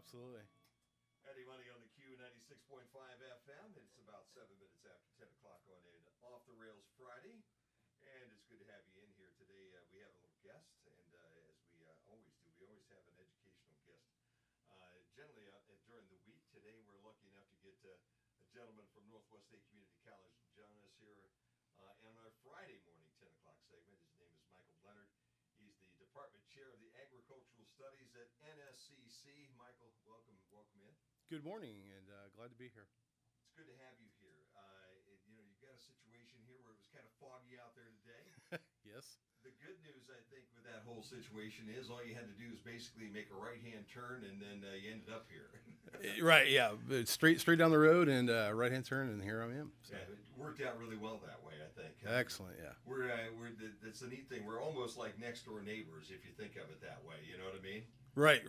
Absolutely. Eddie Money on the Q 96.5 FM. It's about 7 minutes after 10 o'clock on an Off the Rails Friday. And it's good to have you in here today. We have a little guest, and as we always do, we always have an educational guest. Generally, during the week, today we're lucky enough to get a gentleman from Northwest State Community College to join us here on our Friday morning 10 o'clock segment. His name is Michael Leonard. He's the Department Chair of the Agricultural Studies at NSCC. Michael, welcome in. Good morning, and glad to be here. It's good to have you here. You've got a situation here where it was kind of foggy out there today. Yes. The good news, I think, with that whole situation is all you had to do is basically make a right-hand turn, and then you ended up here. Right, yeah. Straight down the road and right-hand turn, and here I am. So. Yeah, it worked out really well that way, I think. Excellent, yeah. That's the neat thing. We're almost like next-door neighbors, if you think of it that way. You know what I mean? Right.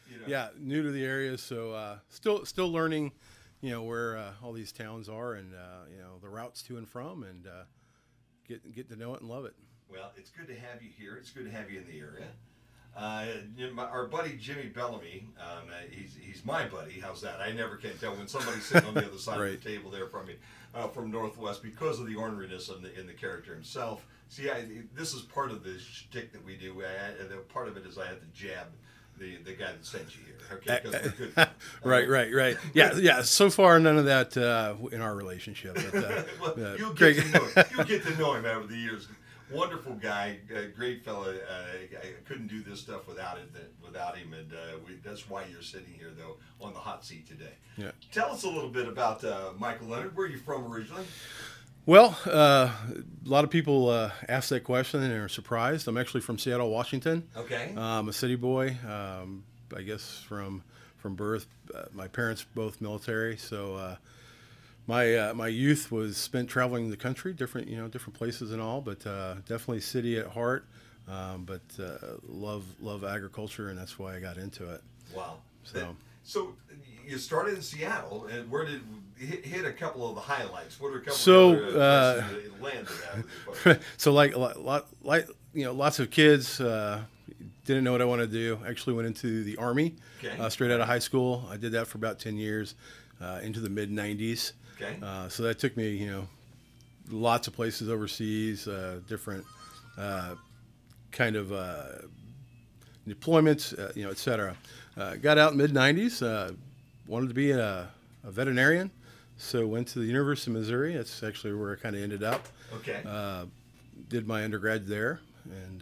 You know? Yeah, new to the area, so still learning, where all these towns are and, the routes to and from, and get to know it and love it. Well, it's good to have you here. It's good to have you in the area. Our buddy Jimmy Bellamy, he's my buddy. How's that? I never can tell when somebody's sitting on the other side Right. of the table there from me, from Northwest, because of the orneriness in the character himself. See, this is part of the shtick that we do. Part of it is I have to jab the guy that sent you here. Okay, 'cause we're good. Right. Yeah. So far, none of that in our relationship. But, well, you'll get to know him over the years. Wonderful guy, great fella. I couldn't do this stuff without him, and that's why you're sitting here, though, on the hot seat today. Yeah. Tell us a little bit about Michael Leonard. Where are you from originally? Well, a lot of people ask that question and are surprised. I'm actually from Seattle, Washington. Okay. I'm a city boy. I guess from birth. My parents both military, so. My youth was spent traveling the country, different places and all, but definitely city at heart. But love agriculture, and that's why I got into it. Wow. So you started in Seattle, and where did hit a couple of the highlights? What are a couple of places you landed at? So lots of kids didn't know what I wanted to do. Actually went into the Army straight out of high school. I did that for about 10 years into the mid 90s. Okay. So that took me, lots of places overseas, different kind of deployments, et cetera. Got out in mid 90s. Wanted to be a veterinarian, so went to the University of Missouri. That's actually where I kind of ended up. Okay. Did my undergrad there, and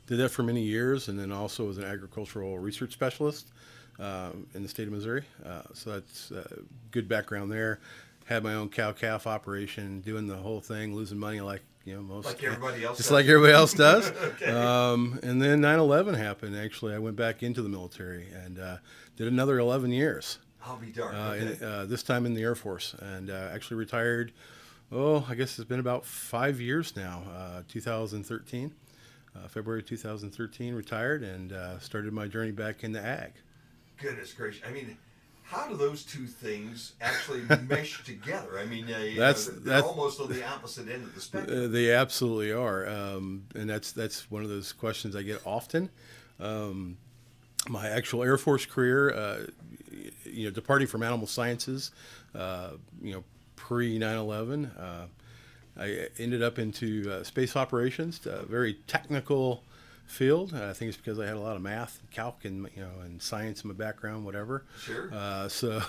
did that for many years, and then also was an agricultural research specialist. In the state of Missouri, so that's a good background there. Had my own cow-calf operation, doing the whole thing, losing money like most, like everybody else, just like everybody else does. Okay. And then 9/11 happened. Actually, I went back into the military and did another 11 years. I'll be darned. This time in the Air Force, and actually retired. Oh, I guess it's been about 5 years now. 2013, February 2013, retired and started my journey back into ag. Goodness gracious! I mean, how do those two things actually mesh together? I mean, they're almost on the opposite end of the spectrum. They absolutely are, and that's one of those questions I get often. My actual Air Force career, departing from animal sciences, pre 9/11, I ended up into space operations, very technical field. I think it's because I had a lot of math, calc, and and science in my background, whatever. Sure. So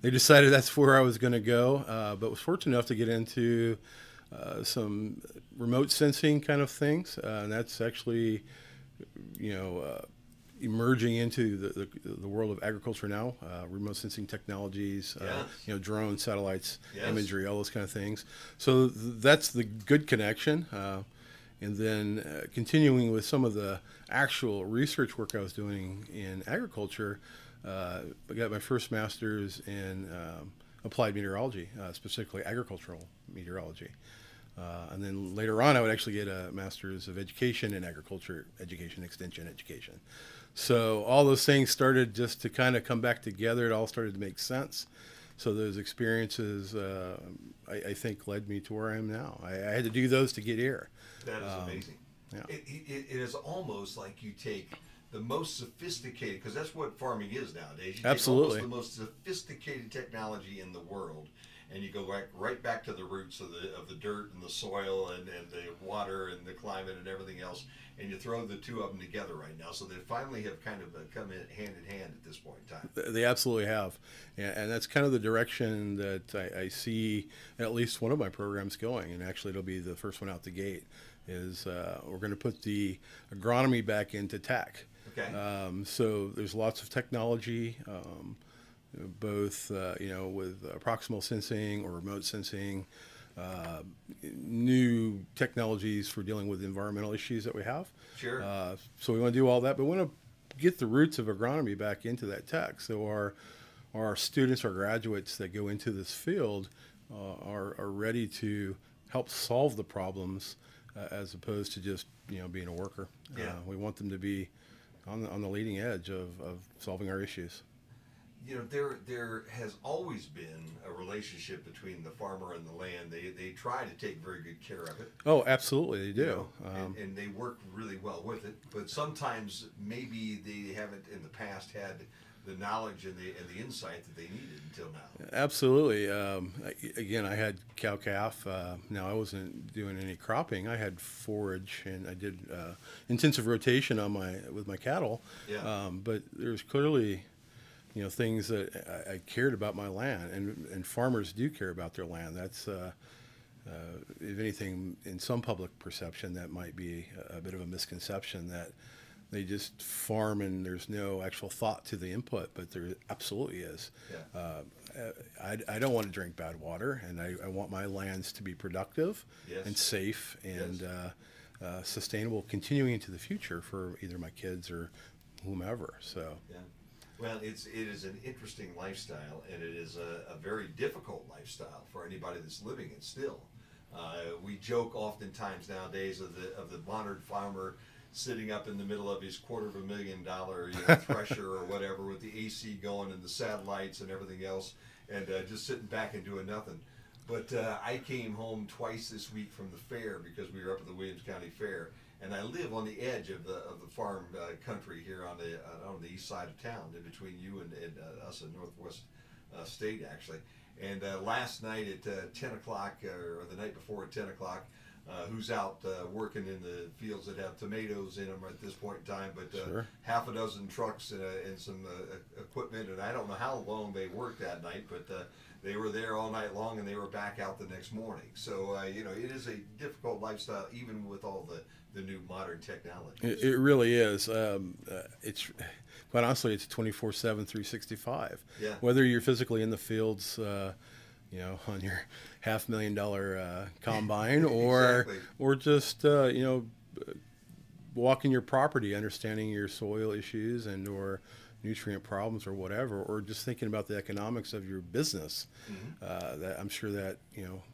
they decided that's where I was going to go. But was fortunate enough to get into some remote sensing kind of things, and that's actually, emerging into the world of agriculture now. Remote sensing technologies, drones, satellites, imagery, all those kind of things. So that's the good connection. And then continuing with some of the actual research work I was doing in agriculture, I got my first master's in applied meteorology, specifically agricultural meteorology. And then later on, I would actually get a master's of education in agriculture, extension education. So all those things started just to kind of come back together. It all started to make sense. So those experiences, I think, led me to where I am now. I had to do those to get here. That is amazing. Yeah. It is almost like you take the most sophisticated, because that's what farming is nowadays. You Absolutely. take almost the most sophisticated technology in the world, and you go right back to the roots of the dirt and the soil and the water and the climate and everything else, and you throw the two of them together right now. So they finally have kind of come in hand at this point in time. They absolutely have, and that's kind of the direction that I see at least one of my programs going. And actually, it'll be the first one out the gate. Is we're going to put the agronomy back into tech. Okay. So there's lots of technology, both with proximal sensing or remote sensing, new technologies for dealing with environmental issues that we have. Sure. So we want to do all that, but we want to get the roots of agronomy back into that tech. So our students, our graduates that go into this field are ready to help solve the problems as opposed to just being a worker. Yeah. We want them to be on the leading edge of solving our issues. There has always been a relationship between the farmer and the land. They try to take very good care of it. Oh, absolutely, they do. And they work really well with it. But sometimes maybe they haven't in the past had the knowledge and the insight that they needed until now. Absolutely. Again, I had cow-calf. Now, I wasn't doing any cropping. I had forage, and I did intensive rotation with my cattle. Yeah. But there's clearly things that I cared about my land, and farmers do care about their land. That's, if anything, in some public perception, that might be a bit of a misconception that they just farm and there's no actual thought to the input, but there absolutely is. Yeah. I don't want to drink bad water, and I want my lands to be productive Yes. and safe and sustainable, continuing into the future for either my kids or whomever. So. Yeah. Well, it is an interesting lifestyle, and it is a very difficult lifestyle for anybody that's living it still. We joke oftentimes nowadays of the modern farmer sitting up in the middle of his $250,000 thresher or whatever with the AC going and the satellites and everything else, and just sitting back and doing nothing. But I came home twice this week from the fair because we were up at the Williams County Fair, and I live on the edge of the farm country here on the east side of town, in between you and us in Northwest State actually. And last night at 10 o'clock, or the night before at 10 o'clock, who's out working in the fields that have tomatoes in them at this point in time, but Sure. half a dozen trucks and some equipment, and I don't know how long they worked that night, but they were there all night long, and they were back out the next morning. So it is a difficult lifestyle, even with all the new modern technology. It really is. It's quite honestly, it's 24/7, 365. Yeah. Whether you're physically in the fields, on your $500,000 combine, or Exactly. or just walking your property, understanding your soil issues and or nutrient problems or whatever, or just thinking about the economics of your business. Mm-hmm. That I'm sure that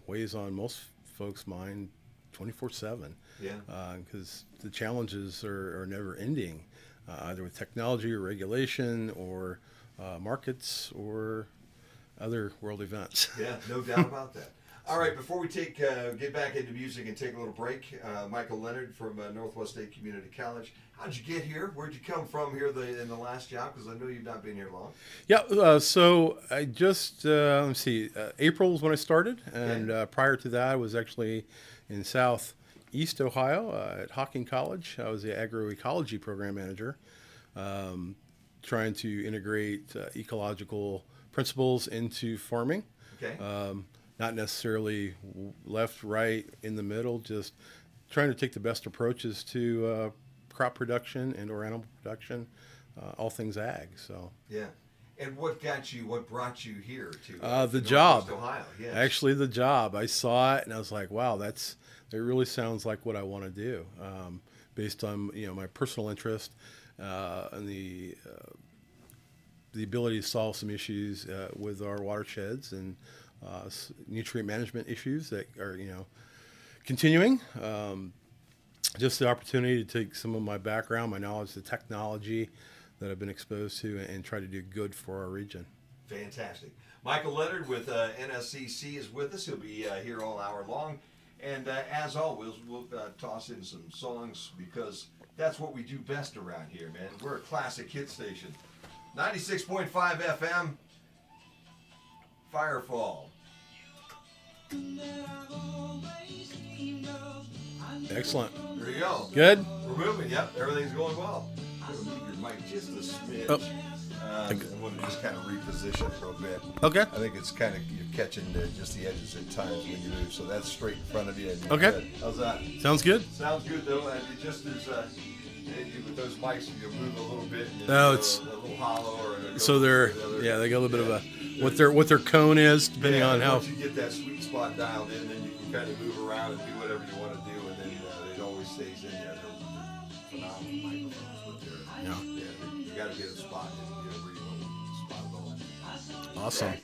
weighs on most folks' mind 24/7. Yeah. Because the challenges are never ending, either with technology or regulation or markets or other world events. Yeah, no doubt about that. All right, before we get back into music and take a little break, Michael Leonard from Northwest State Community College. How'd you get here? Where'd you come from here in the last job? Because I know you've not been here long. Yeah, so I just, let's see, April was when I started, and prior to that I was actually in Southeast Ohio at Hocking College. I was the agroecology program manager, trying to integrate ecological principles into farming. Okay. Not necessarily left, right, in the middle, just trying to take the best approaches to crop production and or animal production, all things ag. So Yeah. And what brought you here to the Northwest job, Ohio? Yes. actually the job, I saw it and I was like, wow, that really sounds like what I want to do, based on my personal interest and the ability to solve some issues with our watersheds and nutrient management issues that are continuing. Just the opportunity to take some of my background, my knowledge, the technology that I've been exposed to, and try to do good for our region. Fantastic. Michael Leonard with NSCC is with us. He'll be here all hour long. And as always, we'll toss in some songs because that's what we do best around here, man. We're a classic hit station. 96.5 FM, Firefall. Excellent. There you go. Good? We're moving. Yep, everything's going well. Move your mic just a smidge. Oh. I'm going to just kind of reposition it real bit. Okay. I think it's kind of, you're catching just the edges at times when you move, so that's straight in front of you. And Okay. good. How's that? Sounds good. Sounds good, though. And it just is, with those mics, you move a little bit. And No, go it's a little hollow. Or so they're, yeah, they got a little bit of a, what their cone is, depending on how. Once you get that sweet spot dialed in, then you can kind of move around and do whatever you want to do, and then it always stays in there. They're phenomenal microphones with their, Yeah. you got to get a spot where you want to spot it on. Awesome. Yeah,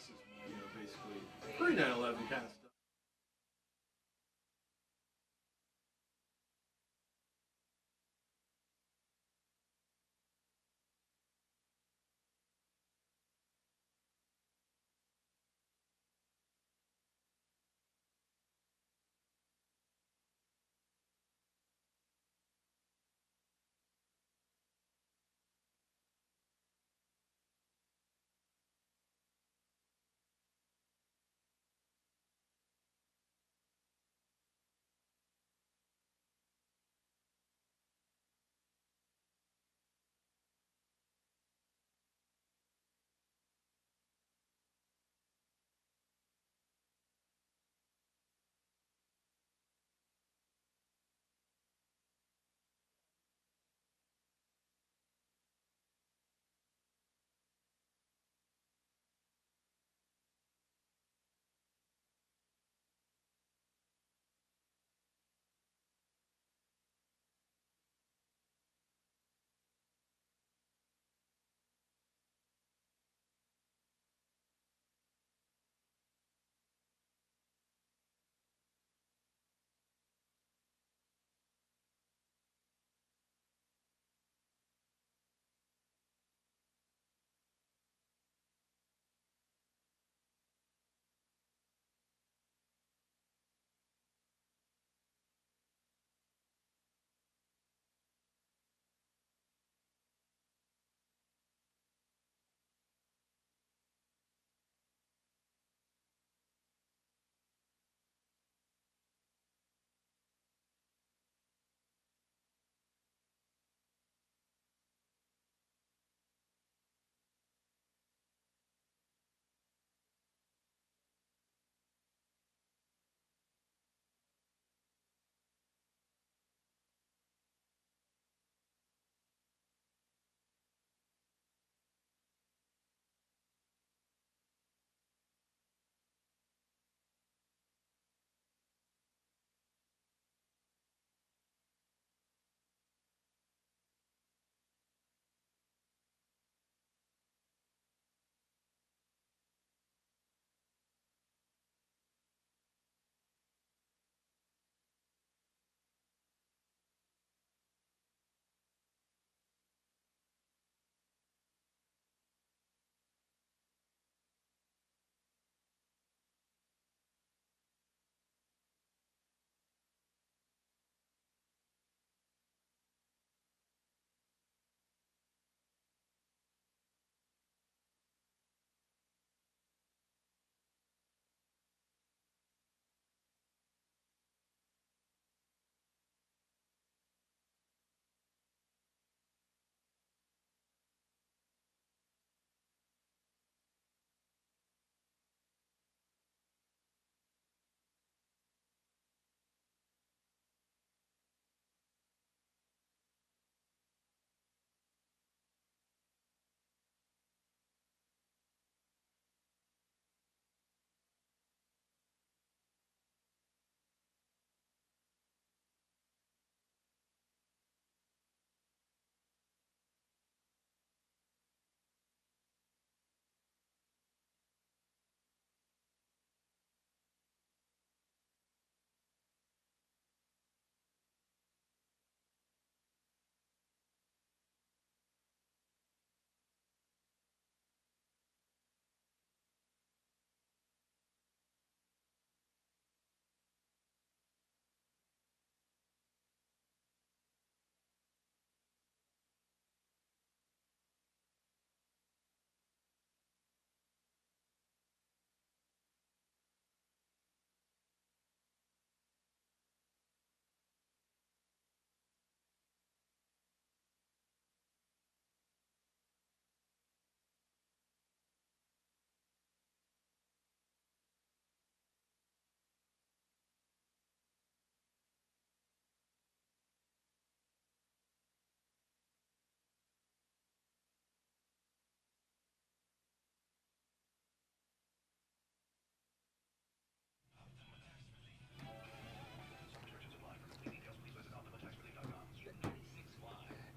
Basically pre-9/11 kind of stuff.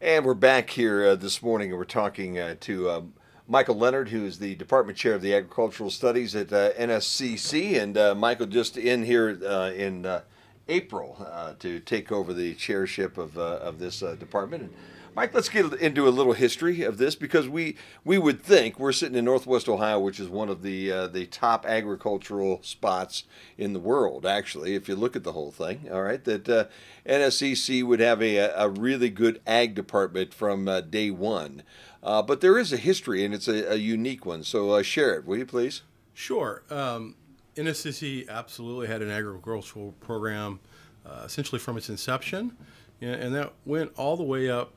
And we're back here this morning, and we're talking to Michael Leonard, who is the Department Chair of the Agricultural Studies at NSCC. And Michael just in here in April to take over the chairship of this department. And Mike, let's get into a little history of this, because we would think we're sitting in Northwest Ohio, which is one of the top agricultural spots in the world, actually, if you look at the whole thing, all right, that NSCC would have a really good ag department from day one. But there is a history, and it's a unique one, so share it, will you please? Sure. NSCC absolutely had an agricultural program essentially from its inception. Yeah, and that went all the way up,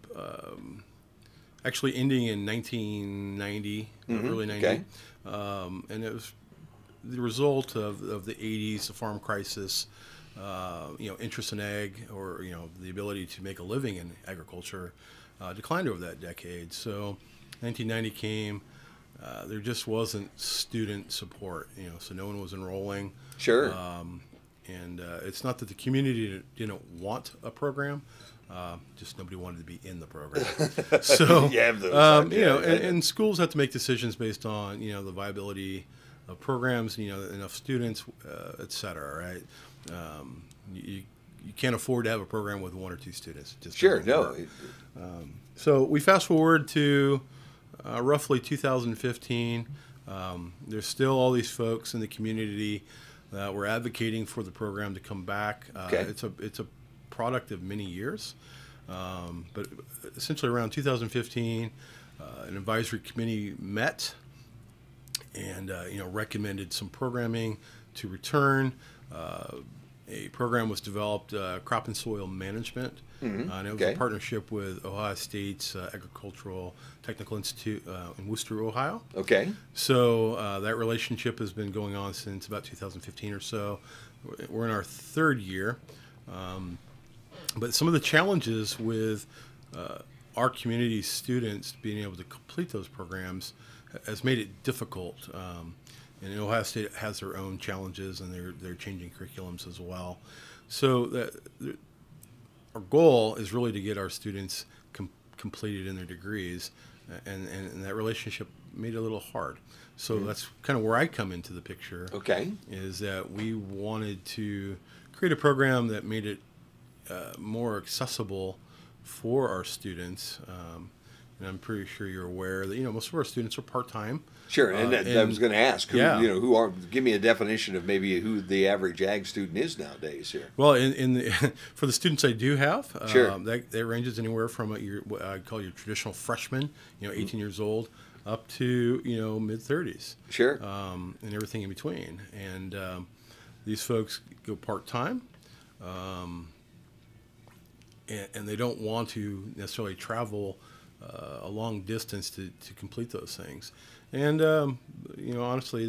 actually ending in 1990, early 90. Okay. And it was the result of the 80s, the farm crisis, interest in ag, or, the ability to make a living in agriculture declined over that decade. So 1990 came, there just wasn't student support, so no one was enrolling. Sure. And it's not that the community didn't want a program, just nobody wanted to be in the program. So, and schools have to make decisions based on, the viability of programs, enough students, et cetera, right? You can't afford to have a program with one or two students. Just sure, no. So we fast forward to roughly 2015. There's still all these folks in the community that were advocating for the program to come back. Okay. It's a product of many years, but essentially around 2015, an advisory committee met and recommended some programming to return. A program was developed, crop and soil management, and it was a partnership with Ohio State's Agricultural Technical Institute in Worcester, Ohio. Okay. So that relationship has been going on since about 2015 or so. We're in our third year. But some of the challenges with our community students being able to complete those programs has made it difficult. And Ohio State has their own challenges, and they're changing curriculums as well. So our goal is really to get our students completed in their degrees, and that relationship made it a little hard. So that's kind of where I come into the picture. Okay. Is that we wanted to create a program that made it more accessible for our students. And I'm pretty sure you're aware that most of our students are part-time. Sure, and I was going to ask, give me a definition of maybe who the average ag student is nowadays here. Well, for the students I do have, sure. that ranges anywhere from what I call your traditional freshman, 18 years old, up to mid-30s. Sure. And everything in between. And these folks go part-time, and they don't want to necessarily travel a long distance to complete those things. And honestly,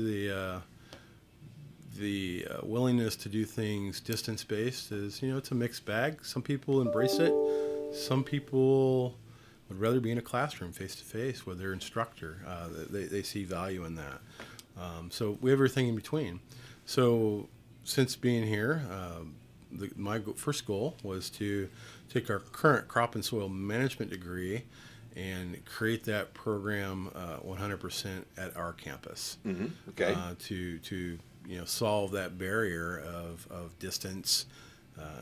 the willingness to do things distance-based is it's a mixed bag. Some people embrace it. Some people would rather be in a classroom face-to-face with their instructor. They see value in that. So we have everything in between. So since being here, my first goal was to take our current crop and soil management degree and create that program 100% at our campus. Okay. To solve that barrier of distance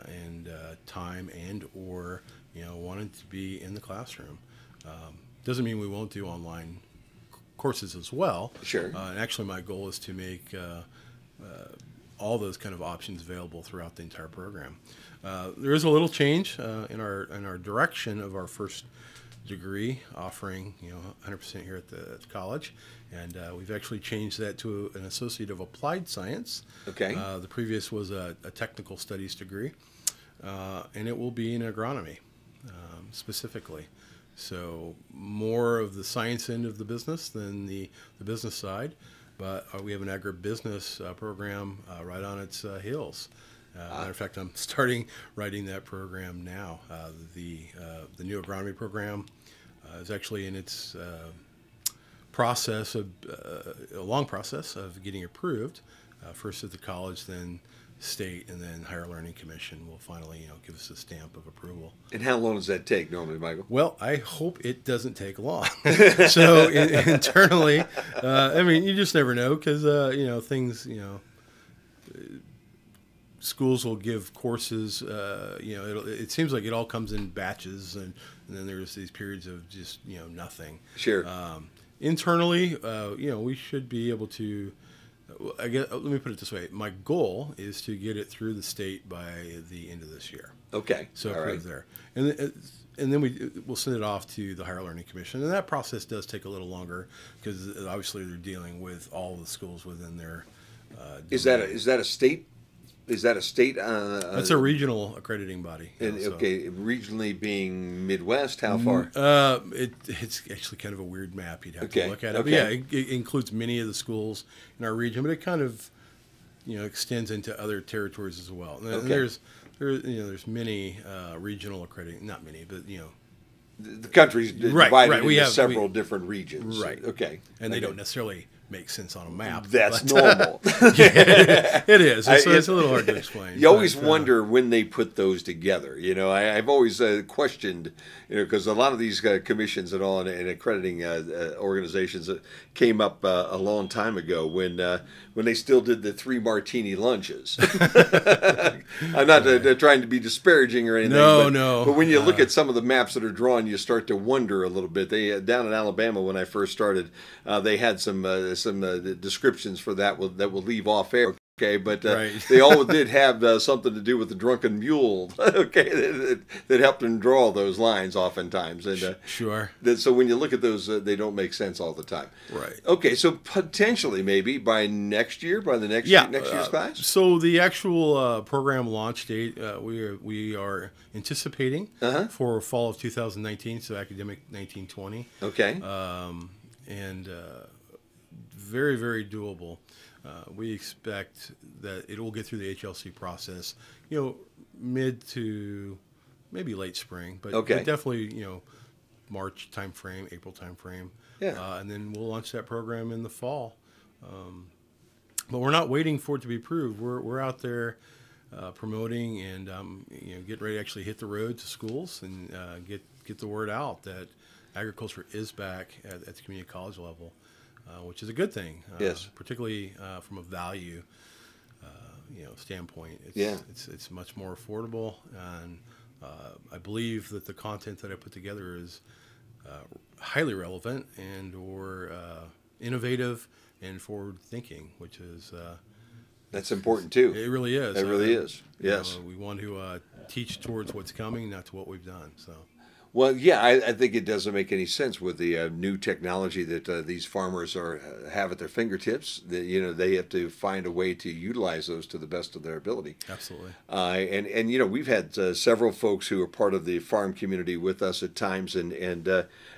and time, and or wanting to be in the classroom. Doesn't mean we won't do online courses as well. Sure. And actually, my goal is to make all those kind of options available throughout the entire program. There is a little change in our direction of our first degree, offering 100% here at the college, and we've actually changed that to an Associate of Applied Science. Okay. The previous was a technical studies degree, and it will be in agronomy specifically. So more of the science end of the business than the business side, but we have an agribusiness program right on its heels. Matter of fact, I'm starting writing that program now. The new agronomy program is actually in its process of a long process of getting approved, first at the college, then state, and then Higher Learning Commission will finally, give us a stamp of approval. And how long does that take normally, Michael? Well, I hope it doesn't take long. So internally, I mean, you just never know because things, schools will give courses. It seems like it all comes in batches, and then there's these periods of just nothing. Sure. Internally, we should be able to. I guess, let me put it this way: my goal is to get it through the state by the end of this year. Okay. So all right. there, and then we'll send it off to the Higher Learning Commission, and that process does take a little longer because obviously they're dealing with all the schools within their. Is that a state? Is that a state? That's a regional accrediting body. Okay, regionally being Midwest, how far? It's actually kind of a weird map. You'd have Okay, to look at it. okay. But yeah, it includes many of the schools in our region, but it kind of extends into other territories as well. And Okay. there's many regional accrediting, not many, but The country's divided right. into several different regions. Right. Okay. And they don't necessarily make sense on a map. That's normal. It is. It's a little hard to explain. You always wonder when they put those together. I've always questioned, because a lot of these commissions and all and accrediting organizations came up a long time ago when they still did the 3 martini lunches. I'm not trying to be disparaging or anything. No. But when you look at some of the maps that are drawn, you start to wonder a little bit. They down in Alabama when I first started, they had some descriptions for that will leave off air. Okay, but right. They all did have something to do with the drunken mule. Okay, that helped them draw those lines oftentimes. And sure. So when you look at those, they don't make sense all the time. Right. Okay, so potentially maybe by next year, by the next year's class. So the actual program launch date we are anticipating for fall of 2019, so academic 1920. Okay. And very, very doable. We expect that it will get through the HLC process, mid to maybe late spring, but definitely, March timeframe, April timeframe. Yeah. And then we'll launch that program in the fall. But we're not waiting for it to be approved. We're out there promoting and, getting ready to actually hit the road to schools and get the word out that agriculture is back at the community college level. Which is a good thing, yes. Particularly from a value, standpoint. It's much more affordable, and I believe that the content that I put together is highly relevant and/or innovative and forward-thinking, which is that's important too. It really is. It really is. Yes. We want to teach towards what's coming, not to what we've done. So. Well, yeah, I think it doesn't make any sense with the new technology that these farmers have at their fingertips. That they have to find a way to utilize those to the best of their ability. Absolutely. And we've had several folks who are part of the farm community with us at times, and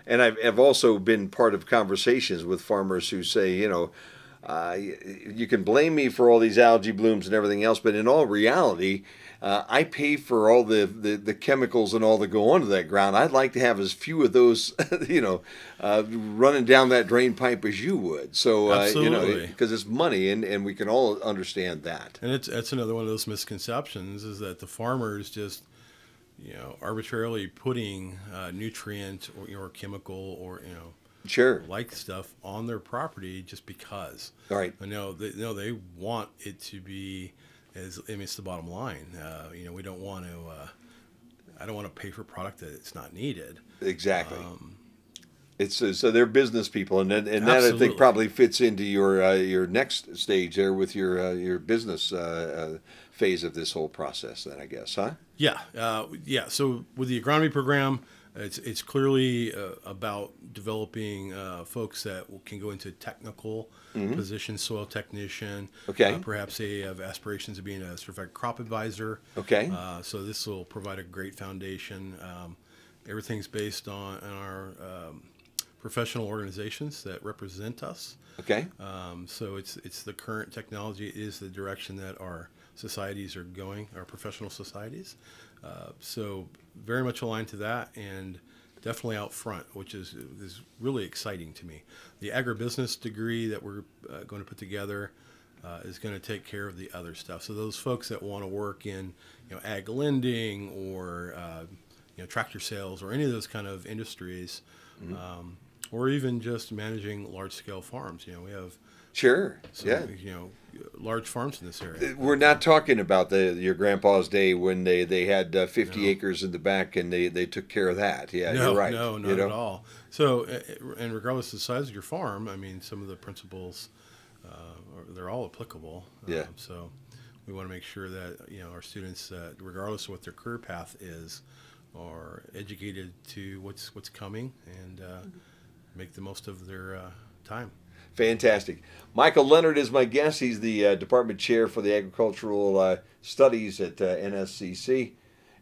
I've also been part of conversations with farmers who say, you can blame me for all these algae blooms and everything else, but in all reality, I pay for all the chemicals and all that go onto that ground. I'd like to have as few of those, running down that drain pipe as you would. So, because it's money, and we can all understand that. And that's another one of those misconceptions is that the farmers just, arbitrarily putting nutrient or chemical or, sure, like stuff on their property just because. All right. They want it to be it's the bottom line. We don't want to. I don't want to pay for a product that it's not needed. Exactly. It's so they're business people, and that I think probably fits into your next stage there with your business phase of this whole process. Then I guess, huh? Yeah. So with the agronomy program. It's clearly about developing folks that can go into technical positions, soil technician. Okay. Perhaps they have aspirations of being a certified crop advisor. Okay. So this will provide a great foundation. Everything's based on our professional organizations that represent us. Okay. So it's the current technology is the direction that our societies are going, our professional societies. So very much aligned to that, and definitely out front, which is really exciting to me. The agribusiness degree that we're going to put together is going to take care of the other stuff. So those folks that want to work in, ag lending or tractor sales or any of those kind of industries, or even just managing large-scale farms. We have some, large farms in this area. We're not talking about your grandpa's day when they had 50 acres in the back and they took care of that. Yeah, no, you're right. No, not at all. So, and regardless of the size of your farm, I mean, some of the principles, they're all applicable. Yeah. So we want to make sure that, our students, regardless of what their career path is, are educated to what's coming and make the most of their time. Fantastic. Michael Leonard is my guest. He's the department chair for the agricultural studies at NSCC,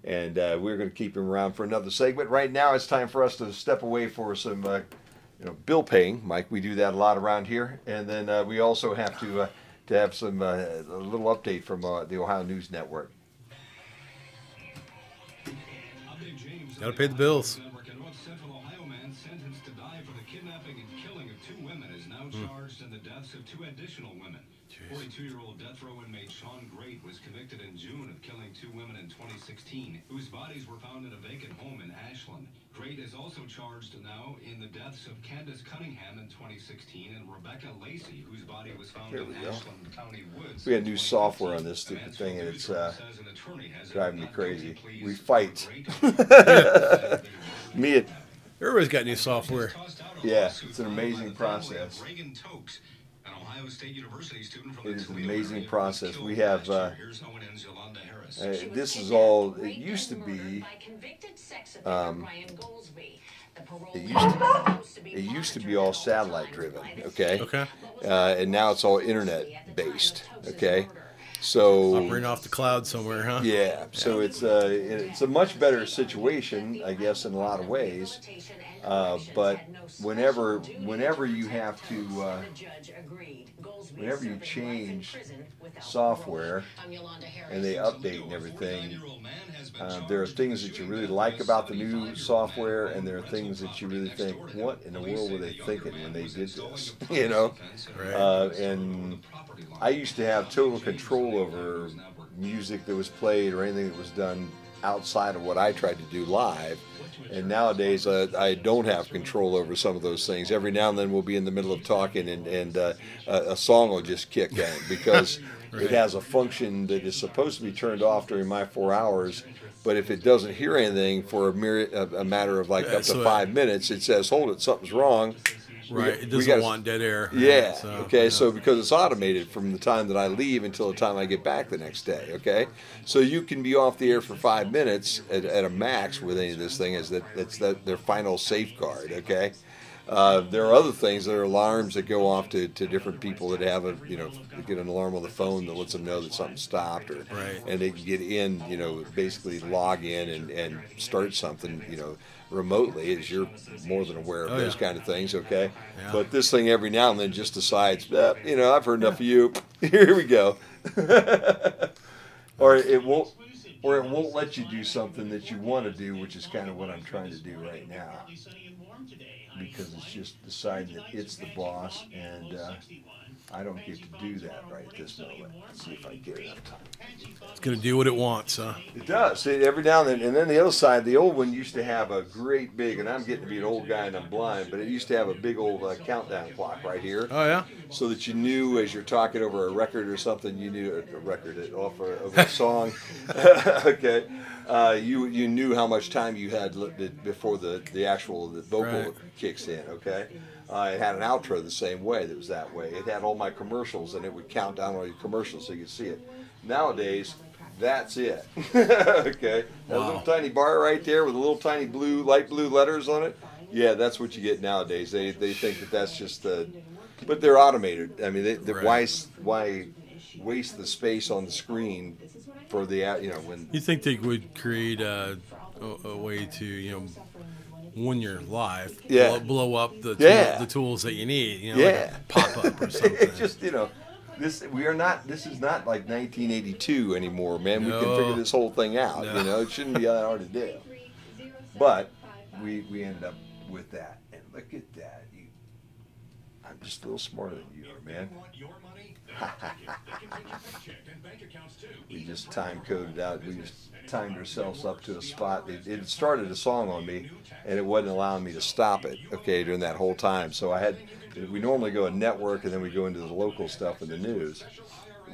and we're going to keep him around for another segment. Right now, it's time for us to step away for some, bill paying. Mike, we do that a lot around here, and then we also have to have some a little update from the Ohio News Network. Got to pay the bills. Charged in the deaths of 2 additional women. 42-year-old death row inmate Sean Great was convicted in June of killing 2 women in 2016, whose bodies were found in a vacant home in Ashland. Great is also charged now in the deaths of Candace Cunningham in 2016 and Rebecca Lacey, whose body was found in Ashland County woods. We had new software on this stupid thing, and it's driving me crazy. We fight. Everybody's got new software. Yeah, it's an amazing process. It is an amazing process. We have, this is all, it used to be, it used to be all satellite driven, okay? Okay. And now it's all internet based, okay? So operating off the cloud somewhere, huh? Yeah. So it's a much better situation, I guess, in a lot of ways. But whenever you have to, whenever you change software and they update and everything, there are things that you really like about the new software, and there are things that you really think, what in the world were they thinking when they did this? Right. And I used to have total control over music that was played or anything that was done outside of what I tried to do live. And nowadays, I don't have control over some of those things. Every now and then we'll be in the middle of talking and a song will just kick in because right. It has a function that is supposed to be turned off during my 4 hours. But if it doesn't hear anything for a matter of like up to 5 minutes, it says, hold it, something's wrong. Right, it doesn't want dead air. Right? Yeah, So, okay, so because it's automated from the time that I leave until the time I get back the next day, okay? So you can be off the air for 5 minutes at a max with any of this thing, that's their final safeguard, okay? There are other things that are alarms that go off to different people that have they get an alarm on the phone that lets them know that something stopped, or right. And they can get in, basically log in and start something, remotely, as you're more than aware of those kind of things, okay? Yeah. But this thing every now and then just decides, I've heard enough of you. Here we go. Or it won't let you do something that you want to do, which is kind of what I'm trying to do right now. Because it's just deciding that it's the boss, and I don't get to do that right at this moment. Let's see if I get enough time. It's going to do what it wants, huh? It does. Every now and then. And then the other side, the old one used to have a great big, and I'm getting to be an old guy and I'm blind, but it used to have a big old countdown clock right here. Oh, yeah? So that you knew as you're talking over a record or something, you knew a record over a song. Okay. You knew how much time you had before the actual vocal kicks in, okay? It had an outro the same way that was that way. It had all my commercials, and it would count down all your commercials so you could see it. Nowadays, that's it. Okay? That little tiny bar right there with the little tiny light blue letters on it, yeah, that's what you get nowadays. They think that that's just but they're automated. I mean, why waste the space on the screen for the, when... You think they would create a way to, when you're live, blow up the tools that you need, like a pop-up or something. It's just, this is not like 1982 anymore, man. We can figure this whole thing out, it shouldn't be that hard to do. But we ended up with that. And look at that. I'm just a little smarter than you are, man. We just time coded out. We just timed ourselves up to a spot. It started a song on me, and it wasn't allowing me to stop it. Okay, during that whole time. So I had. We normally go a network, and then we go into the local stuff in the news.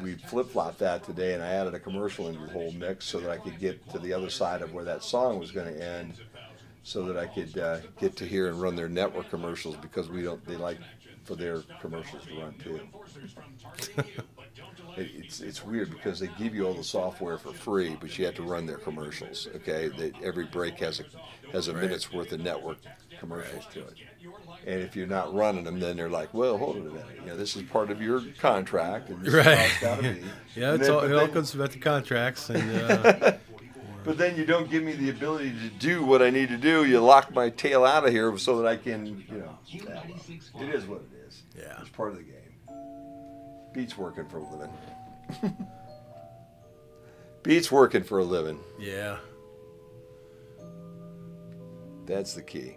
We flip-flopped that today, and I added a commercial into the whole mix so that I could get to the other side of where that song was going to end, so that I could get to here and run their network commercials, because they like for their commercials to run too. It's weird because they give you all the software for free, but you have to run their commercials. Okay, every break has a minute's worth of network commercials to it. And if you're not running them, then they're like, well, hold it a minute. This is part of your contract, and this is how it's got to be. Yeah, it all comes about the contracts. And but then you don't give me the ability to do what I need to do. You lock my tail out of here so that I can, it is what it is. Yeah. It's part of the game. Beats working for a living. Beats working for a living. Yeah. That's the key.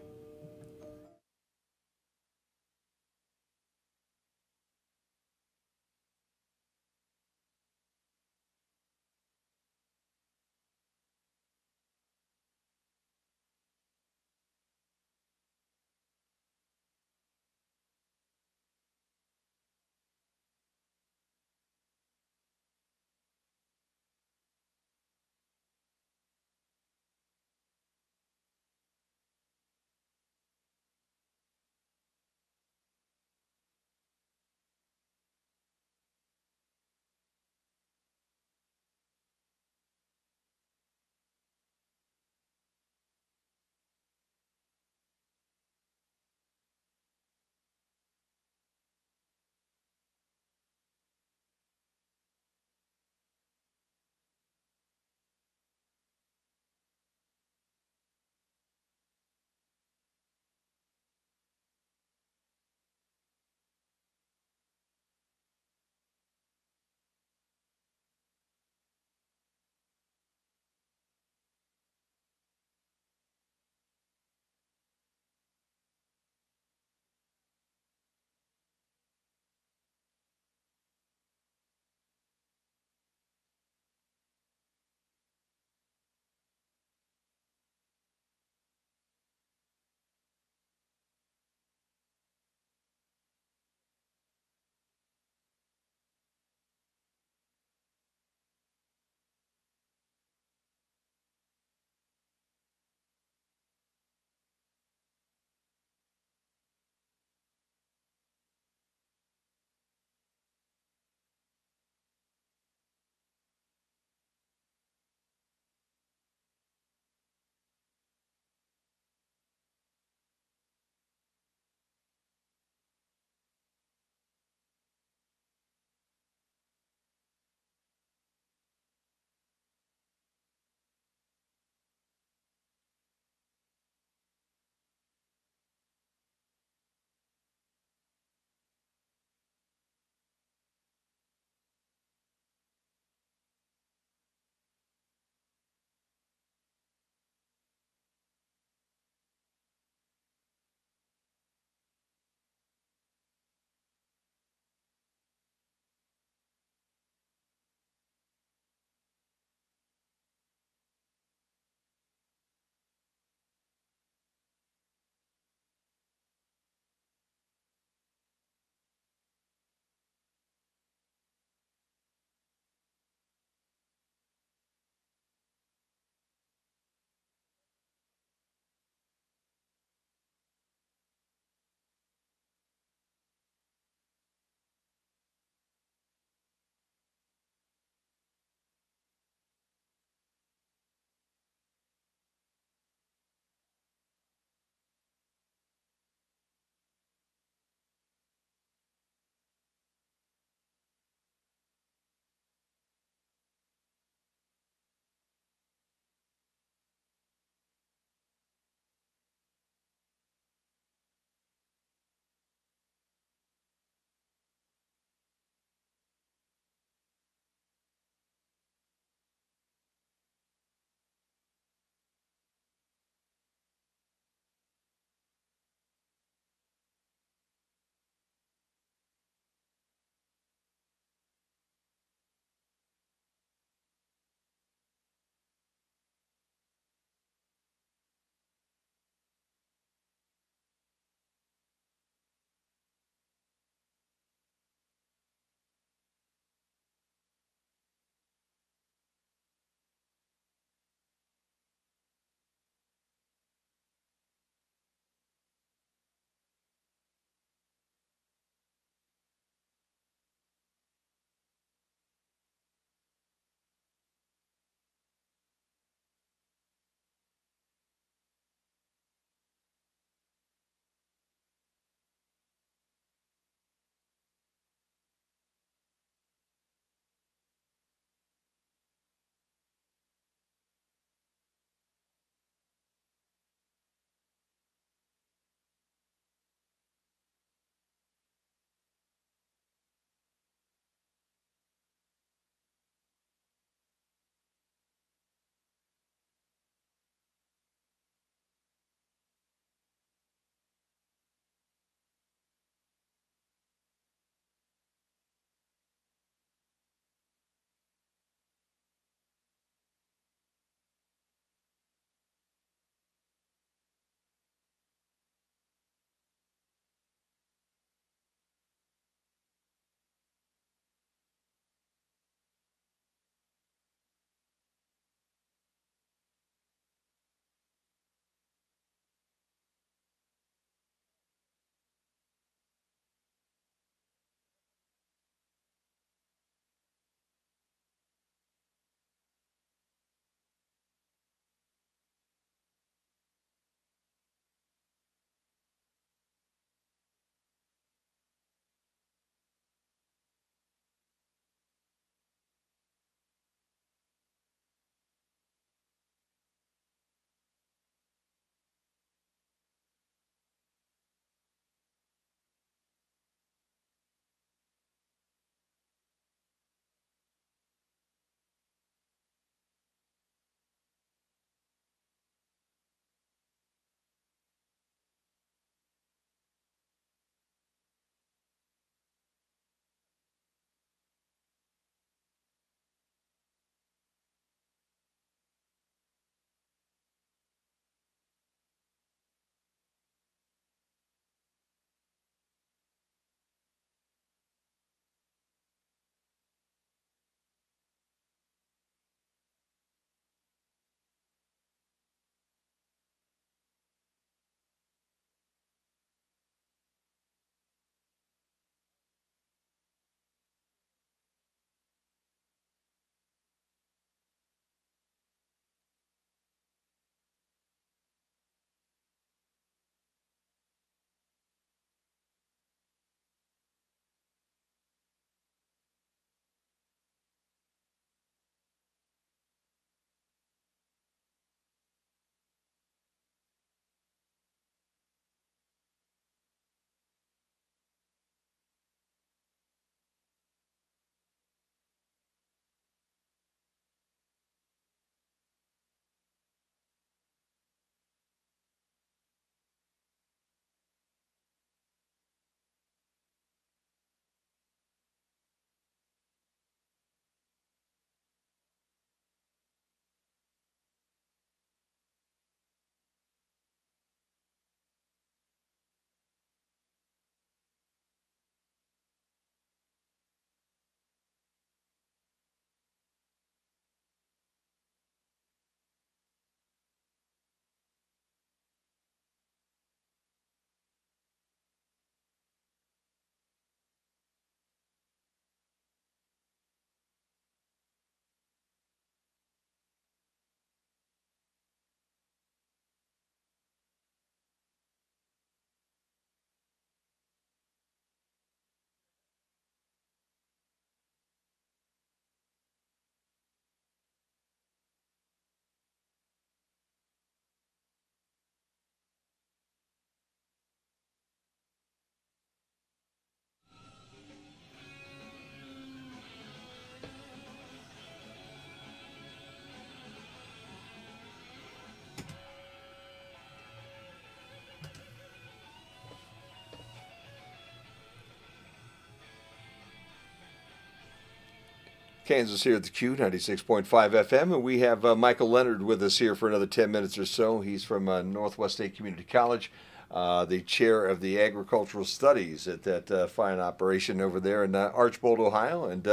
Kansas here at the Q 96.5 FM, and we have Michael Leonard with us here for another 10 minutes or so. He's from Northwest State Community College, the chair of the agricultural studies at that fine operation over there in Archbold, Ohio. And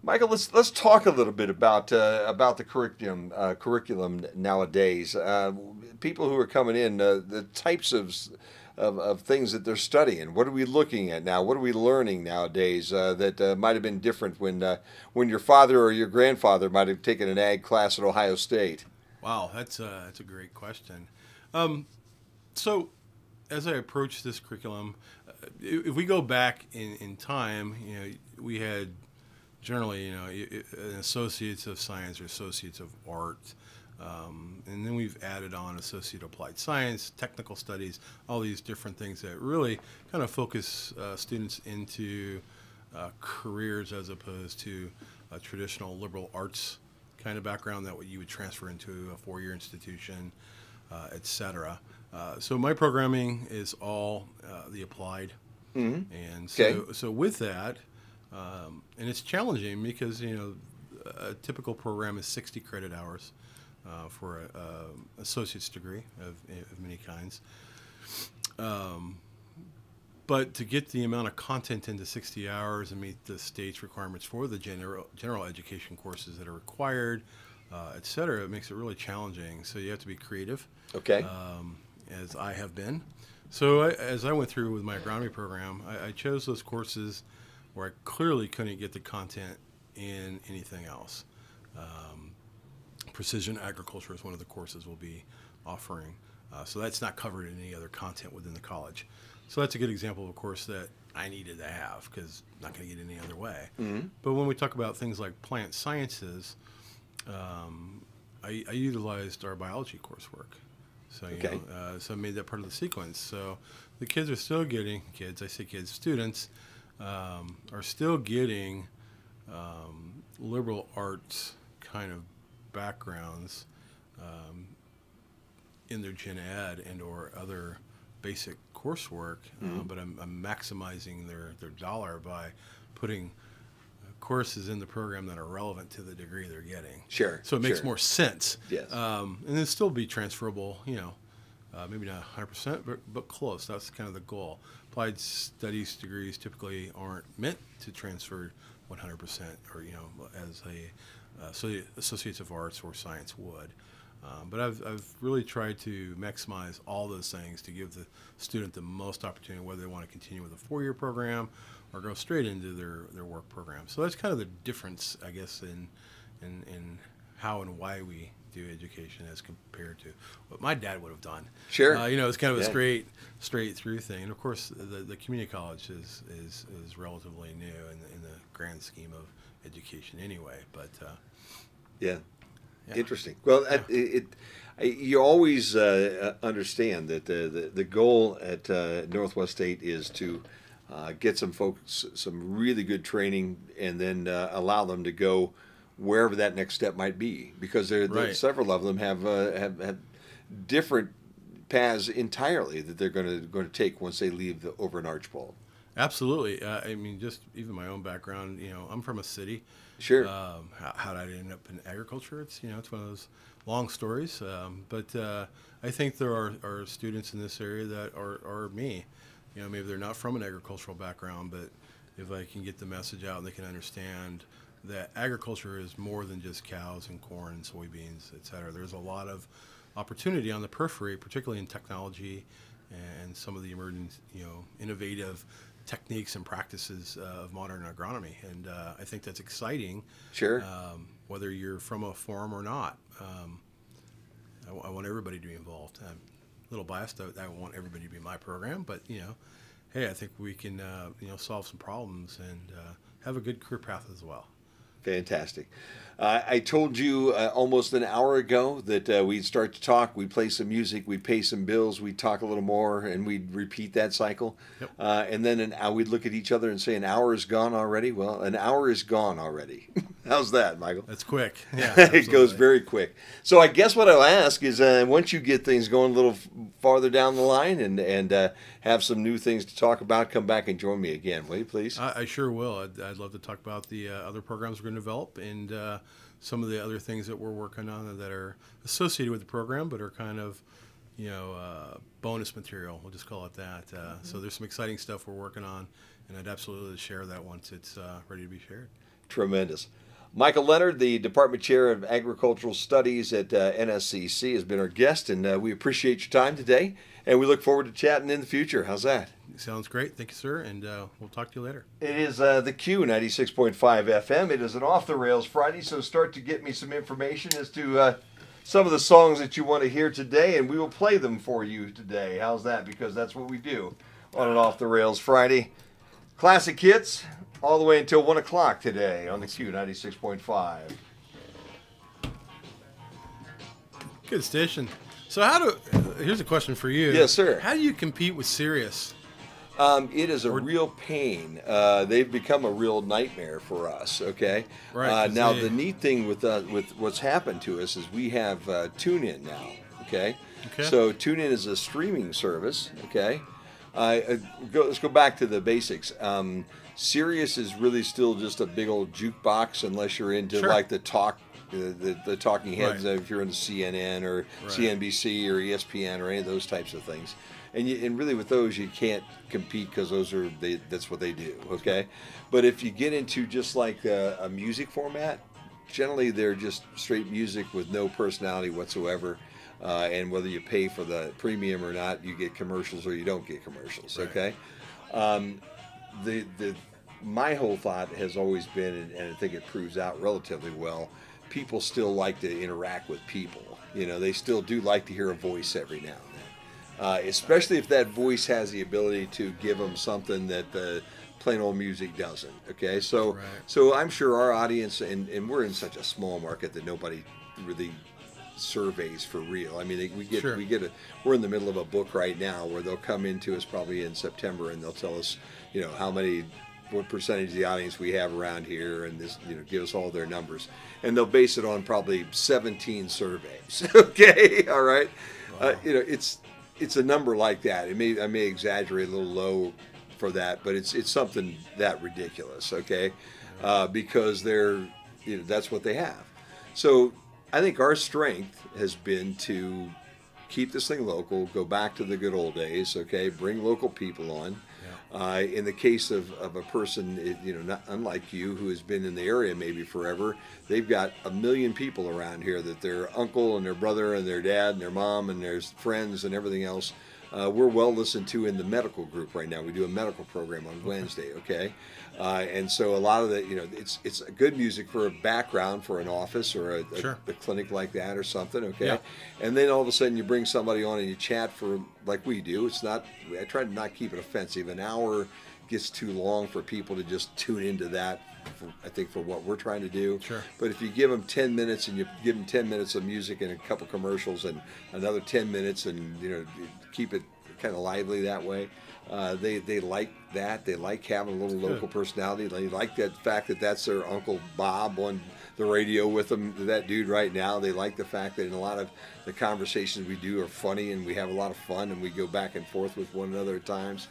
Michael, let's talk a little bit about the curriculum nowadays. People who are coming in, the types of things that they're studying. What are we looking at now? What are we learning nowadays that might have been different when your father or your grandfather might have taken an ag class at Ohio State? Wow, that's a great question. So, as I approach this curriculum, if we go back in time, we had generally, an associates of science or associates of art. And then we've added on associate applied science, technical studies, all these different things that really kind of focus students into careers as opposed to a traditional liberal arts kind of background that you would transfer into a four-year institution, et cetera. So my programming is all the applied. Mm-hmm. And so with that, and it's challenging because, a typical program is 60 credit hours. For an associate's degree of many kinds. But to get the amount of content into 60 hours and meet the state's requirements for the general education courses that are required, et cetera, it makes it really challenging. So you have to be creative, as I have been. So as I went through with my agronomy program, I chose those courses where I clearly couldn't get the content in anything else. Precision agriculture is one of the courses we'll be offering. So that's not covered in any other content within the college. So that's a good example of a course that I needed to have because I'm not going to get any other way. Mm-hmm. But when we talk about things like plant sciences, I utilized our biology coursework. So, so I made that part of the sequence. So the kids are still getting, students are still getting liberal arts kind of backgrounds in their gen ed and or other basic coursework, but I'm maximizing their dollar by putting courses in the program that are relevant to the degree they're getting. Sure. So it makes more sense. Yes. And then still be transferable, maybe not 100%, but close. That's kind of the goal. Applied studies degrees typically aren't meant to transfer 100% or, as a associates of arts or science would. But I've really tried to maximize all those things to give the student the most opportunity, whether they want to continue with a four-year program or go straight into their work program. So that's kind of the difference, I guess, in how and why we do education as compared to what my dad would have done. Sure. It's kind of a straight through thing. And of course, the community college is relatively new in the grand scheme of education anyway. But yeah. Interesting. Well, you always understand that the goal at Northwest State is to get some folks some really good training and then allow them to go wherever that next step might be, because several of them have different paths entirely that they're going to take once they leave over in Archbold. Absolutely. Just even my own background, I'm from a city. Sure. How did I end up in agriculture? It's one of those long stories. But I think there are students in this area that are me. Maybe they're not from an agricultural background, but if I can get the message out and they can understand that agriculture is more than just cows and corn and soybeans, et cetera. There's a lot of opportunity on the periphery, particularly in technology and some of the emerging, innovative techniques and practices of modern agronomy. And I think that's exciting. Sure. Whether you're from a farm or not. I want everybody to be involved. I'm a little biased. I want everybody to be in my program, but, hey, I think we can, solve some problems and have a good career path as well. Fantastic. I told you almost an hour ago that we'd start to talk, we'd play some music, we'd pay some bills, we'd talk a little more, and we'd repeat that cycle. Yep. And then we'd look at each other and say, an hour is gone already? Well, an hour is gone already. How's that, Michael? That's quick. Yeah, It goes very quick. So I guess what I'll ask is once you get things going a little farther down the line and have some new things to talk about, come back and join me again, will you please? I sure will. I'd love to talk about the other programs we're going to develop and some of the other things that we're working on that are associated with the program but are kind of, bonus material. We'll just call it that. So there's some exciting stuff we're working on, and I'd absolutely share that once it's ready to be shared. Tremendous. Michael Leonard, the Department Chair of Agricultural Studies at NSCC, has been our guest, and we appreciate your time today, and we look forward to chatting in the future. How's that? Sounds great. Thank you, sir, and we'll talk to you later. It is the Q 96.5 FM. It is an Off the Rails Friday, so start to get me some information as to some of the songs that you want to hear today, and we will play them for you today. How's that? Because that's what we do on an Off the Rails Friday. Classic hits all the way until 1 o'clock today on the Q 96.5. Good station. So here's a question for you. Yes, sir. How do you compete with Sirius? It is a real pain. They've become a real nightmare for us. Okay. Right. Now the neat thing with what's happened to us is we have TuneIn now. Okay. So TuneIn is a streaming service. Okay. Let's go back to the basics. Sirius is really still just a big old jukebox unless you're into like the talking heads. If you're into CNN or CNBC or ESPN or any of those types of things. And really with those you can't compete because that's what they do, okay? But if you get into just like a music format, generally they're just straight music with no personality whatsoever. And whether you pay for the premium or not, you get commercials or you don't get commercials, okay? My whole thought has always been, and I think it proves out relatively well, people still like to interact with people. They still do like to hear a voice every now and then. Especially if that voice has the ability to give them something that the plain old music doesn't. Okay, so I'm sure our audience, and we're in such a small market that nobody really surveys for real. I mean, we're in the middle of a book right now where they'll come into us probably in September and they'll tell us, what percentage of the audience we have around here, and this, give us all their numbers, and they'll base it on probably 17 surveys. Okay, all right. Wow. It's a number like that. I may exaggerate a little low for that, but it's something that ridiculous, okay? Because that's what they have. So I think our strength has been to keep this thing local, go back to the good old days, okay? Bring local people on. In the case of a person, not unlike you, who has been in the area maybe forever, they've got 1 million people around here that their uncle and their brother and their dad and their mom and their friends and everything else. We're well listened to in the medical group right now. We do a medical program on Wednesday, okay? And so a lot of the, it's good music for a background for an office or a clinic like that or something, okay? Yeah. And then all of a sudden you bring somebody on and you chat for, like we do. I try to not keep it offensive. An hour gets too long for people to just tune into that, I think, for what we're trying to do. Sure. But if you give them 10 minutes and you give them 10 minutes of music and a couple commercials and another 10 minutes and, keep it kind of lively that way, they like that. They like having a little local personality. They like that fact that that's their Uncle Bob on the radio with them, that dude right now. They like the fact that in a lot of the conversations we do are funny and we have a lot of fun and we go back and forth with one another at times.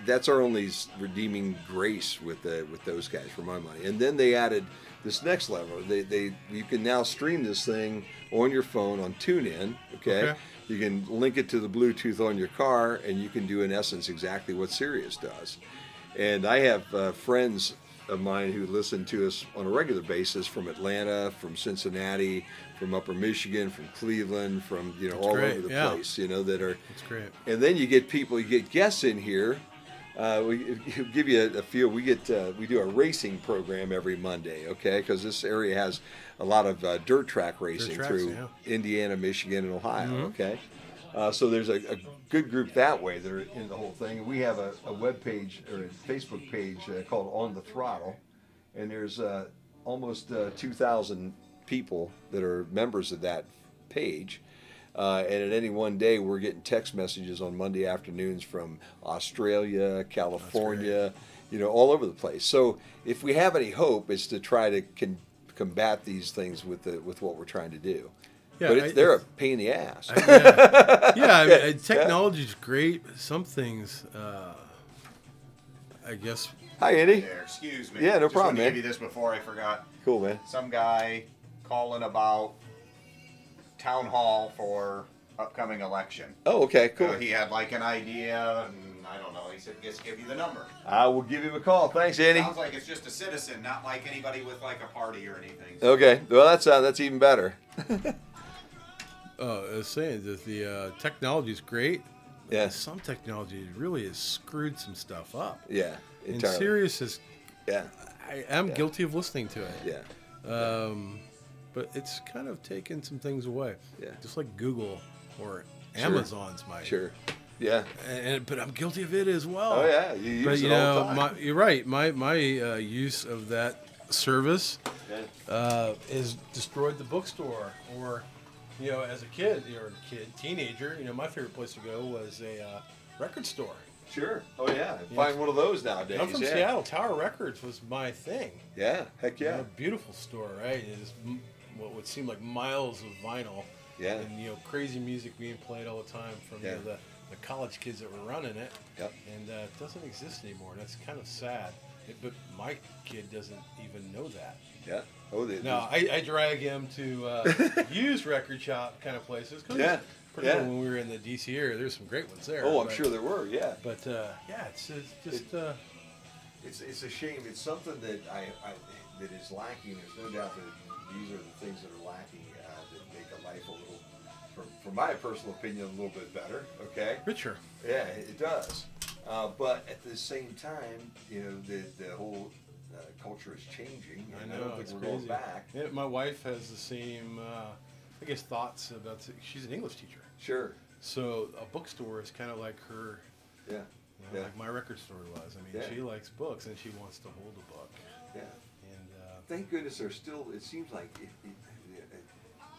That's our only redeeming grace with those guys, for my money. And then they added this next level. You can now stream this thing on your phone on TuneIn. Okay. You can link it to the Bluetooth on your car, and you can do in essence exactly what Sirius does. And I have friends of mine who listen to us on a regular basis from Atlanta, from Cincinnati, from Upper Michigan, from Cleveland, from all over the place. That are. That's great. And then you get guests in here. We give you a feel. We do a racing program every Monday, okay? Because this area has a lot of dirt track racing through Indiana, Michigan, and Ohio, okay? So there's a good group that way that are in the whole thing. We have a web page or a Facebook page called On the Throttle, and there's almost 2,000 people that are members of that page. And at any one day, we're getting text messages on Monday afternoons from Australia, California, you know, all over the place. So if we have any hope, it's to try to combat these things with what we're trying to do. Yeah, but they're a pain in the ass. Yeah, I mean, technology's great. But some things, I guess. Hi, Andy. There, excuse me. Yeah, no Just problem, wanted to man. give you this before I forgot. Cool, man. Some guy calling about town hall for upcoming election. Oh, okay, cool. He had like an idea, and I don't know. He said, "Just give you the number." I will give him a call. Thanks, Andy. Sounds like it's just a citizen, not like anybody with like a party or anything. Okay, well that's even better. I was saying that the technology is great. Yeah. Some technology really has screwed some stuff up. Yeah, And entirely. Sirius is. Yeah, I am guilty of listening to it. yeah, But it's kind of taken some things away. Yeah. Just like Google or Amazon's might. sure. Yeah. But I'm guilty of it as well. Oh yeah, you use But it you all know, the time. you're right. My use of that service Yeah. has destroyed the bookstore. Or, you know, as a kid or teenager, you know, my favorite place to go was a record store. Sure. Oh yeah. Find one of those You nowadays. know, I'm from yeah. Seattle. Tower Records was my thing. Yeah. Heck You yeah. know, beautiful store, right? It is what would seem like miles of vinyl. Yeah. And, you know, crazy music being played all the time from you know, the college kids that were running it. Yep. And it doesn't exist anymore. And that's kind of sad. But my kid doesn't even know that. Yeah. Oh, No, I drag him to used record shop kind of places. 'Cause Yeah. particularly when we were in the DC area, there's some great ones there. Oh, I'm but- sure there were. Yeah. But yeah, it's just. It's a shame. It's something that that is lacking. There's no doubt that these are the things that are lacking that make a life a little, from my personal opinion, a little bit better. Okay. richer. Yeah, it does. But at the same time, you know, the whole culture is changing, and I don't think it's we're crazy. going back. Yeah, my wife has the same, I guess, thoughts about. She's an English teacher, Sure. so a bookstore is kind of like her, Yeah. you know, like my record store was. I mean, Yeah. she likes books and she wants to hold a book. Yeah. And Thank goodness there's still. It seems like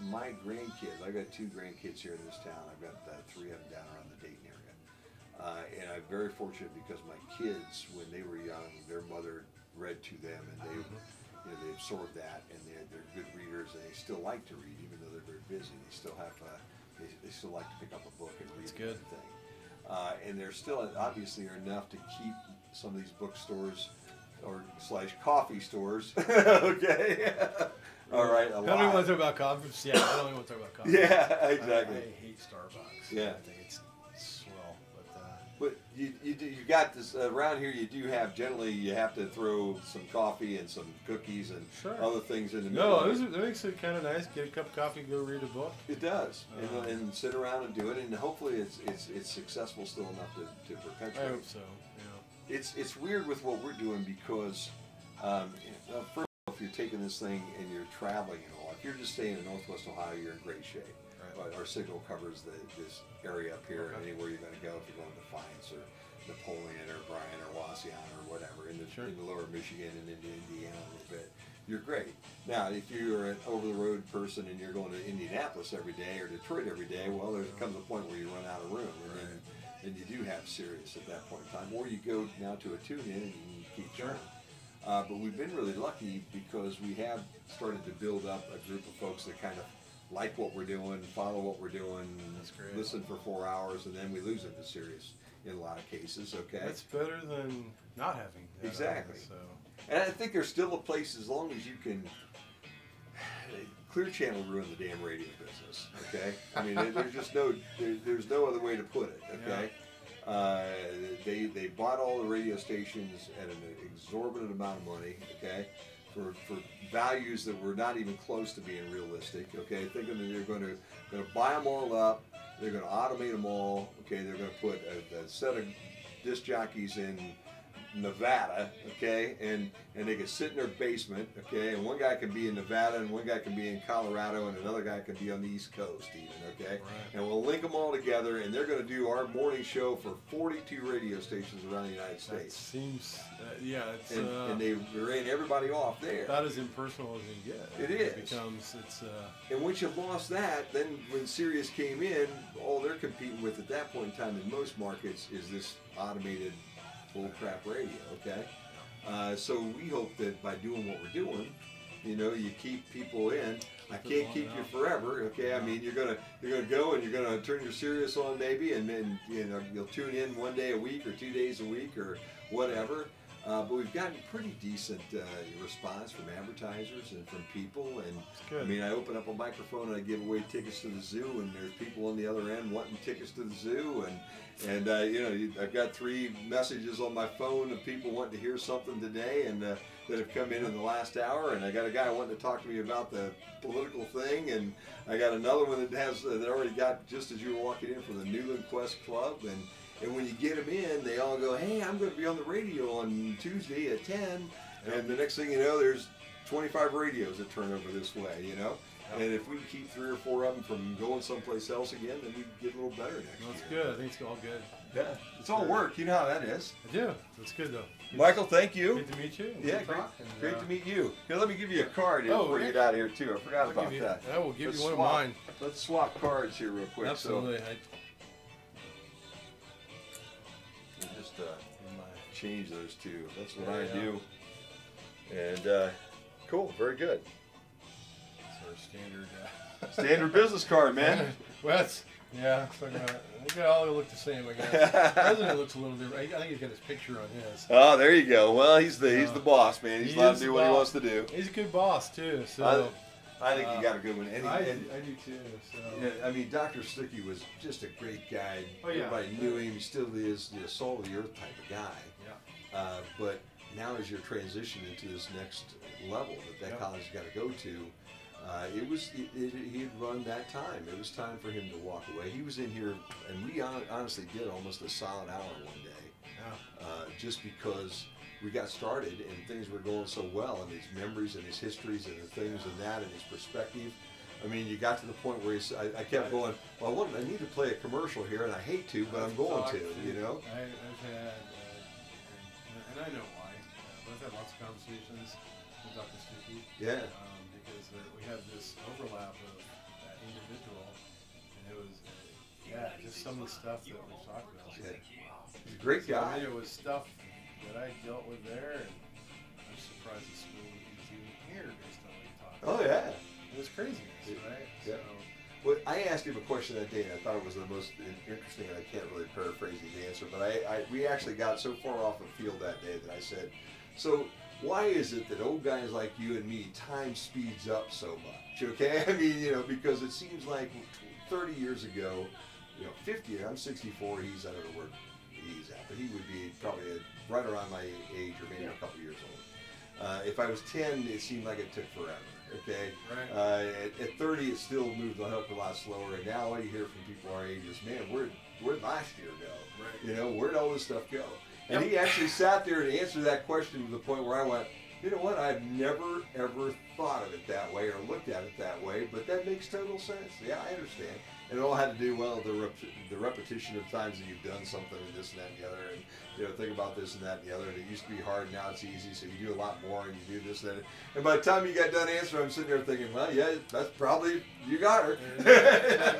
my grandkids. I got 2 grandkids here in this town. I've got 3 of them down around the Dayton area, and I'm very fortunate because my kids, when they were young, their mother read to them, and they, you know, they absorbed that, and they're good readers, and they still like to read, even though they're very busy. They still have. They still like to pick up a book and read. That's good. And everything. And there still obviously are enough to keep some of these bookstores or / coffee stores. Okay. All right. I don't even want to talk about coffee. Yeah, I don't even want to talk about coffee. Yeah, exactly. I hate Starbucks. Yeah. I think it's swell, but. But you got this around here. You do have generally you have to throw some coffee and some cookies and Sure. other things in the middle. No, of that makes it kind of nice. Get a cup of coffee, go read a book. It does, and sit around and do it, and hopefully it's successful still enough to perpetuate. I hope so. Yeah. It's weird with what we're doing because first of all, if you're taking this thing and you're traveling and all, if you're just staying in Northwest Ohio, you're in great shape. Right. Our signal covers this area up here, and anywhere you're going to go, if you're going to Defiance or Napoleon or Bryan or Wasion or whatever, in the lower Michigan and into Indiana a little bit, you're great. Now, if you're an over-the-road person and you're going to Indianapolis every day or Detroit every day, well, there comes a point where you run out of room, and then you do have Sirius at that point in time, or you go now to a tune-in and you keep going. But we've been really lucky because we have started to build up a group of folks that kind of like what we're doing, follow what we're doing, listen for 4 hours, and then we lose them to Sirius in a lot of cases. Okay, That's better than not having that. Exactly. So. and I think there's still a place as long as you can. Clear Channel ruined the damn radio business. Okay, I mean there's just there's no other way to put it. Okay. They bought all the radio stations at an exorbitant amount of money, okay, for values that were not even close to being realistic, okay, thinking that they're going to buy them all up, they're going to automate them all, okay, they're going to put a set of disc jockeys in Nevada, okay, and they can sit in their basement, okay, and one guy can be in Nevada and one guy can be in Colorado and another guy can be on the East Coast even, okay, and we'll link them all together and they're going to do our morning show for 42 radio stations around the United States. That seems, yeah, it's and they ran everybody off there. about as impersonal as you get. It is. It becomes, And once you've lost that, then when Sirius came in, all they're competing with at that point in time in most markets is this automated Bull Crap Radio. Okay, so we hope that by doing what we're doing, you know, you keep people in. I can't keep you forever. Okay, I mean, you're gonna go and you're gonna turn your Sirius on maybe, and then you know you'll tune in 1 day a week or 2 days a week or whatever. But we've gotten pretty decent response from advertisers and from people. And I mean, I open up a microphone and I give away tickets to the zoo, and there's people on the other end wanting tickets to the zoo. And you know, I've got 3 messages on my phone of people wanting to hear something today, and that have come in the last hour. And I got a guy wanting to talk to me about the political thing, and I got another one that already got just as you were walking in from the Newland Quest Club. And when you get them in, they all go, hey, I'm going to be on the radio on Tuesday at 10. And the next thing you know, there's 25 radios that turn over this way, you know. And if we keep 3 or 4 of them from going someplace else again, then we get a little better next year. That's good. I think it's all good. Yeah, it's all work. You know how that is. I do. That's good, though. Michael, thank you. Good to meet you. Yeah, great to meet you. Here, let me give you a card here before you get out of here, too. I forgot about that. I will give you one of mine. Let's swap cards here real quick. Absolutely. So, just change those 2. That's what I do. And cool, very good. That's our standard. Standard business card, man. Well, that's they all look the same, I guess. President looks a little different. I think he's got his picture on his. Oh, there you go. Well, he's the boss, man. He's allowed to do what he wants to do. He's a good boss too. So I think he got a good one. And I do too. So. Yeah, I mean, Dr. Sticky was just a great guy. Oh, yeah. Everybody knew him. He still is the salt of the earth type of guy. Yeah. But now, as you're transitioning into this next level that college has got to go to, he had run that time. It was time for him to walk away. He was in here, and we honestly did almost a solid hour one day, just because we got started and things were going so well, and his memories and his histories and the things and that and his perspective. I mean, you got to the point where I kept going, well, I need to play a commercial here, and I hate to, but I'm going to, you know? I've had, and I know why, but I've had lots of conversations with Dr. Sticky. Yeah. Because we have this overlap of that individual, and it was, just some of the stuff that we talked about. Yeah. He's a great guy. I mean, it was stuff that I dealt with there, and I'm surprised the school is even here based on what you talked about. Oh, yeah. It was craziness, right? Yeah. So, well, I asked him a question that day, and I thought it was the most interesting, and I can't really paraphrase his answer, but we actually got so far off the field that day that I said, so why is it that old guys like you and me, time speeds up so much, okay? I mean, you know, because it seems like 30 years ago, 50, I'm 64, I don't know where he's at, but he would be probably right around my age or maybe a couple years old. If I was 10, it seemed like it took forever. Okay, right. At 30, it still moved a hell of a lot slower. And now all you hear from people our age is, "Man, where'd last year go? Right. Where'd all this stuff go?" And he actually sat there and answered that question to the point where I went, "You know what? I've never ever thought of it that way or looked at it that way, but that makes total sense. Yeah, I understand." And it all had to do, the repetition of times that you've done something and this and that and the other, and think about this and that and the other, and it used to be hard, now it's easy, so you do a lot more, and you do this and that. And by the time you got done answering, I'm sitting there thinking, well, yeah, that's probably, you got her.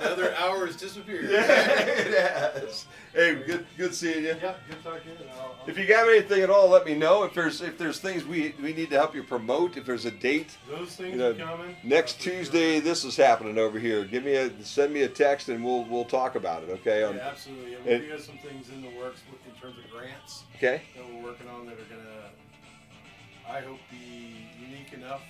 Another hour has disappeared. Yeah, it has. Hey, good seeing you. Yeah, good talking to you. If you got anything at all, let me know. If there's things we need to help you promote, if there's a date. Those things are coming. Next Tuesday, this is happening over here. Send me a text and we'll talk about it, okay? Yeah, absolutely. Yeah, we got some things in the works in terms of grants. Okay. That we're working on that are gonna, I hope, be unique enough